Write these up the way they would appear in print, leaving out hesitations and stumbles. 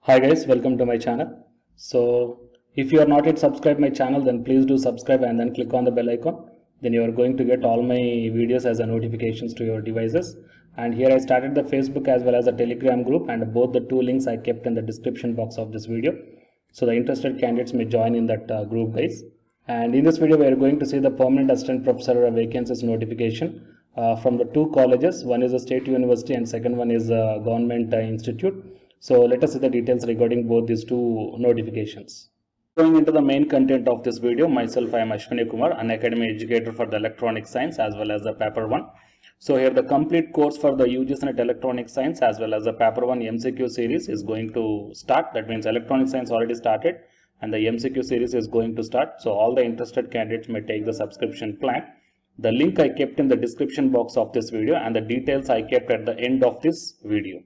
Hi guys, welcome to my channel. So if you are not yet subscribed my channel, then please do subscribe and then click on the bell icon. Then you are going to get all my videos as a notifications to your devices. And here I started the Facebook as well as a Telegram group, and both the two links I kept in the description box of this video. So the interested candidates may join in that group guys. And in this video we are going to see the permanent assistant professor vacancies notification from the two colleges. One is a state university and second one is a government institute. So let us see the details regarding both these two notifications. Going into the main content of this video, myself I am Ashwini Kumar, an academy educator for the electronic science as well as the paper 1. So here the complete course for the UGC NET electronic science as well as the paper 1 MCQ series is going to start. That means electronic science already started and the MCQ series is going to start. So all the interested candidates may take the subscription plan. The link I kept in the description box of this video and the details I kept at the end of this video.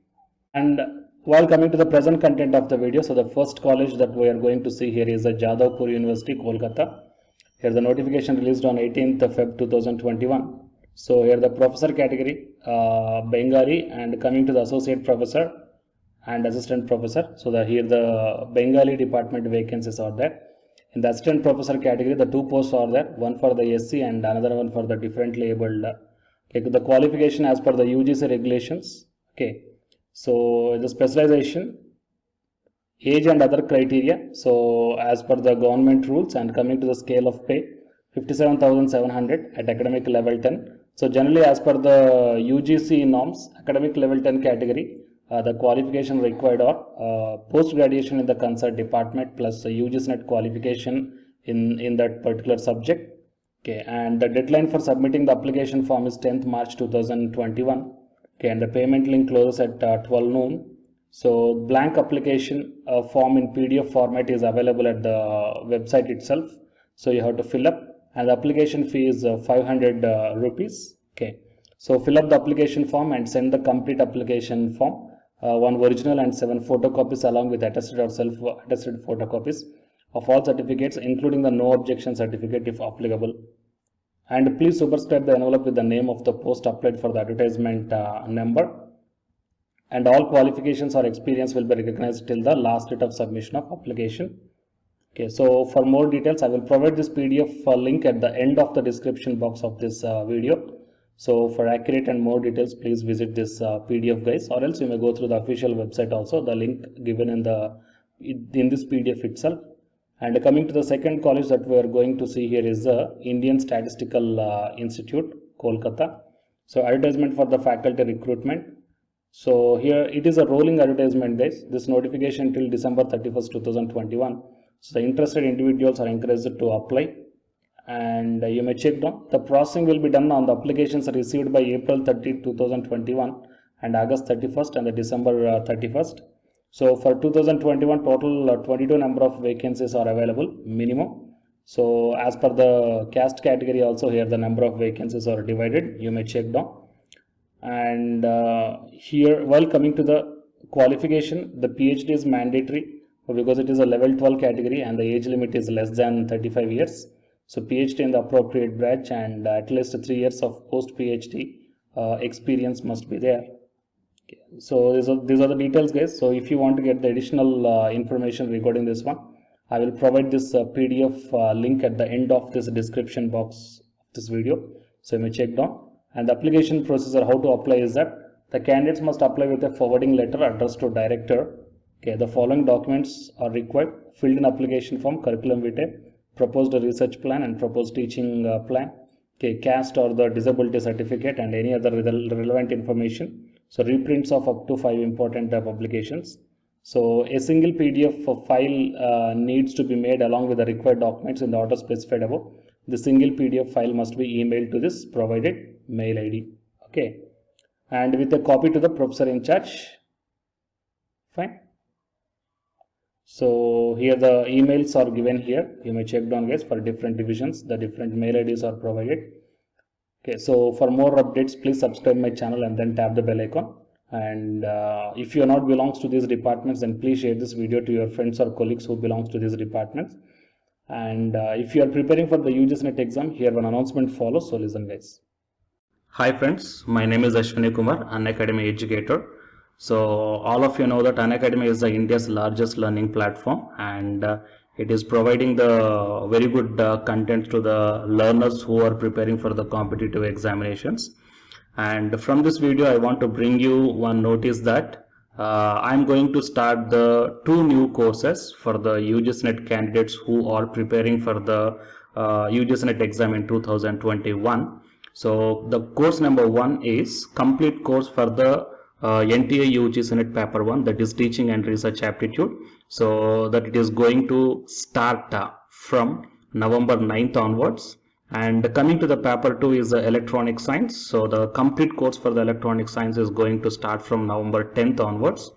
And while coming to the present content of the video, so the first college that we are going to see here is the Jadavpur University, Kolkata. Here the notification released on 18th of Feb 2021. So here the professor category, Bengali, and coming to the associate professor and assistant professor. So here the Bengali department vacancies are there. In the assistant professor category, the two posts are there, one for the SC and another one for the differently abled. Like the qualification as per the UGC regulations. Okay. So the specialization, age and other criteria. So as per the government rules and coming to the scale of pay, 57,700 at academic level 10. So generally as per the UGC norms, academic level 10 category, the qualification required are post graduation in the concerned department plus UGC NET qualification in that particular subject. Okay, and the deadline for submitting the application form is 10th March 2021. Okay, and the payment link closes at 12 noon. So blank application form in PDF format is available at the website itself. So you have to fill up, and the application fee is 500 rupees. Okay, so fill up the application form and send the complete application form, one original and 7 photocopies along with attested or self-attested photocopies of all certificates, including the no objection certificate if applicable. And please superscribe the envelope with the name of the post applied for the advertisement number. And all qualifications or experience will be recognized till the last date of submission of application. Okay, so for more details, I will provide this PDF link at the end of the description box of this video. So for accurate and more details, please visit this PDF guys, or else you may go through the official website also, the link given in this PDF itself. And coming to the second college that we are going to see here is the Indian Statistical Institute, Kolkata. So advertisement for the faculty recruitment. So here it is a rolling advertisement guys. This notification till December 31st, 2021. So the interested individuals are encouraged to apply. And you may check down. The processing will be done on the applications received by April 30, 2021 and August 31st and the December 31st. So for 2021 total 22 number of vacancies are available minimum. So as per the caste category also here the number of vacancies are divided. You may check down. And here while coming to the qualification, the PhD is mandatory because it is a level 12 category and the age limit is less than 35 years. So PhD in the appropriate branch and at least 3 years of post PhD experience must be there. So these are the details guys. So if you want to get the additional information regarding this one, I will provide this PDF link at the end of this description box of this video. So you may check down. And the application procedure, how to apply is that the candidates must apply with a forwarding letter addressed to director. Okay, the following documents are required: filled in application form, curriculum vitae, proposed research plan and proposed teaching plan. Okay, caste or the disability certificate and any other relevant information. So reprints of up to 5 important publications. So a single PDF file needs to be made along with the required documents in the order specified above. The single PDF file must be emailed to this provided mail ID. Okay, and with a copy to the professor in charge. Fine. So here the emails are given here. You may check down guys for different divisions. The different mail IDs are provided. Okay, so for more updates, please subscribe my channel and then tap the bell icon. And if you are not belongs to these departments, then please share this video to your friends or colleagues who belongs to these departments. And if you are preparing for the UGC NET exam, here one announcement follows. So listen guys. Hi friends, my name is Ashwini Kumar, an academy educator. So all of you know that Unacademy is the India's largest learning platform, and it is providing the very good content to the learners who are preparing for the competitive examinations. And from this video I want to bring you one notice that I'm going to start the 2 new courses for the UGC NET candidates who are preparing for the UGC NET exam in 2021. So the course number 1 is complete course for the NTA UGC NET paper 1, that is teaching and research aptitude. So that it is going to start from November 9th onwards. And coming to the paper 2 is the electronic science. So the complete course for the electronic science is going to start from November 10th onwards.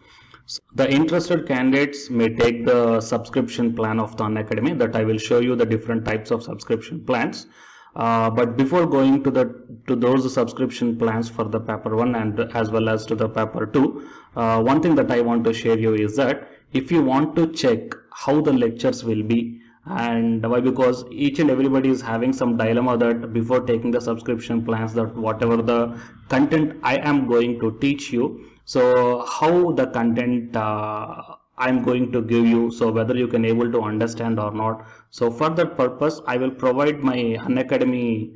So the interested candidates may take the subscription plan of the Unacademy, that I will show you the different types of subscription plans. But before going to those subscription plans for the paper 1 and as well as to the paper 2, one thing that I want to share you is that if you want to check how the lectures will be, and why, because each and everybody is having some dilemma that before taking the subscription plans, that whatever the content I am going to teach you, so how the content I'm going to give you, so whether you can able to understand or not. So for that purpose I will provide my Unacademy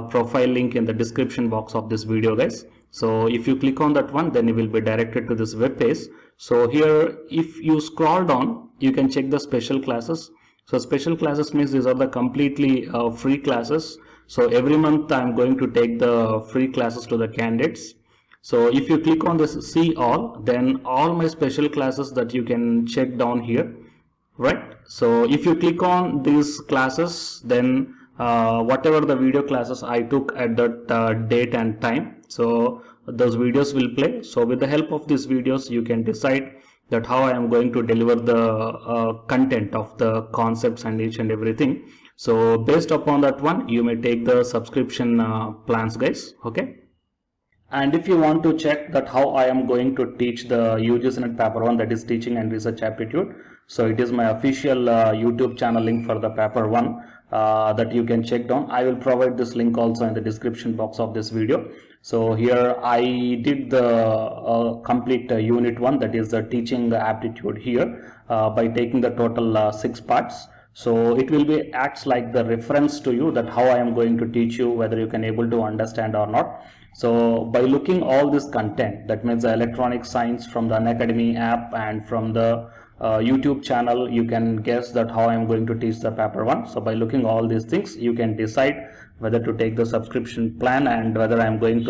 profile link in the description box of this video, guys. So if you click on that one, then you will be directed to this web page. So here if you scroll down, you can check the special classes. So special classes means these are the completely free classes. So every month I'm going to take the free classes to the candidates. So if you click on this see all, then all my special classes that you can check down here, right? So if you click on these classes, then whatever the video classes I took at that date and time, so those videos will play. So with the help of these videos you can decide that how I am going to deliver the content of the concepts and each and everything. So based upon that one, you may take the subscription plans, guys. Okay. And if you want to check that how I am going to teach the UGC NET paper 1, that is teaching and research aptitude, so it is my official YouTube channel link for the paper 1 that you can check down. I will provide this link also in the description box of this video. So here I did the complete unit 1, that is the teaching aptitude here by taking the total 6 parts. So it will be acts like the reference to you that how I am going to teach you, whether you can able to understand or not. So by looking all this content, that means the electronic science from the Unacademy app and from the YouTube channel, you can guess that how I am going to teach the paper 1. So by looking all these things, you can decide whether to take the subscription plan and whether I am going to